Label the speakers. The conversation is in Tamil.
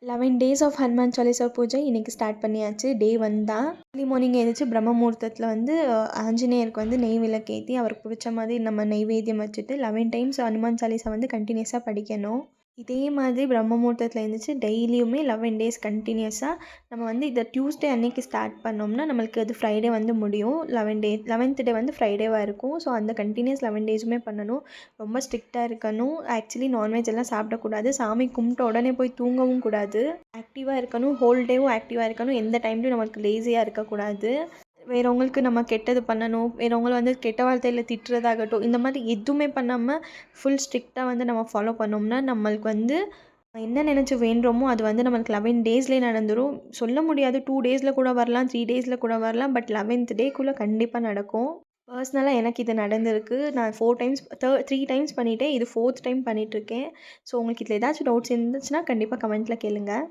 Speaker 1: 11 டேஸ் ஆஃப் ஹனுமான் சாலிசா பூஜை இன்றைக்கி ஸ்டார்ட் பண்ணியாச்சு. டே 1 தான். ஏர்லி மார்னிங் எழுந்திரிச்சு பிரம்ம முகூர்த்தத்தில் வந்து ஆஞ்சநேயருக்கு வந்து நெய் விளக்கேற்றி அவருக்கு பிடிச்ச மாதிரி நம்ம நெய்வேத்தியம் வச்சுட்டு 11 டைம்ஸ் ஹனுமான் சாலிசா வந்து கண்டினியூஸாக படிக்கணும். இதே மாதிரி பிரம்ம முகூர்த்தத்தில் எழுந்திரிச்சு டெய்லியுமே 11 டேஸ் கண்டினியூஸாக நம்ம வந்து இதை டியூஸ்டே அன்னைக்கு ஸ்டார்ட் பண்ணோம்னா நம்மளுக்கு அது ஃப்ரைடே வந்து முடியும். 11th டே வந்து ஃப்ரைடேவாக இருக்கும். ஸோ அந்த கண்டினியூஸ் 11 டேஸுமே பண்ணணும். ரொம்ப ஸ்ட்ரிக்டாக இருக்கணும். ஆக்சுவலி நான்வெஜ் எல்லாம் சாப்பிடக்கூடாது. சாமி கும்பிட்ட உடனே போய் தூங்கவும் கூடாது. ஆக்டிவாக இருக்கணும். ஹோல் டேவும் ஆக்டிவாக இருக்கணும். எந்த டைம்லையும் நமக்கு லேசியாக இருக்கக்கூடாது. வேறவங்களுக்கு நம்ம கெட்டது பண்ணணும், வேறவங்கள வந்து கெட்ட வார்த்தையில் திட்டுறதாகட்டும், இந்த மாதிரி எதுவுமே பண்ணாமல் ஃபுல் ஸ்ட்ரிக்டாக வந்து நம்ம ஃபாலோ பண்ணோம்னா நம்மளுக்கு வந்து என்ன நினச்சி வேண்டுறோமோ அது வந்து நம்மளுக்கு 11 டேஸ்லேயே நடந்துடும். சொல்ல முடியாது, 2 டேஸில் கூட வரலாம், 3 டேஸில் கூட வரலாம். பட் 11th டேக்குள்ளே கண்டிப்பாக நடக்கும். பர்சனலாக எனக்கு இது நடந்திருக்கு. நான் 4 டைம்ஸ் 3 டைம்ஸ் பண்ணிவிட்டேன். இது 4th டைம் பண்ணிகிட்ருக்கேன். ஸோ உங்களுக்கு இதில் ஏதாச்சும் டவுட்ஸ் இருந்துச்சுன்னா கண்டிப்பாக கமெண்ட்டில் கேளுங்கள்.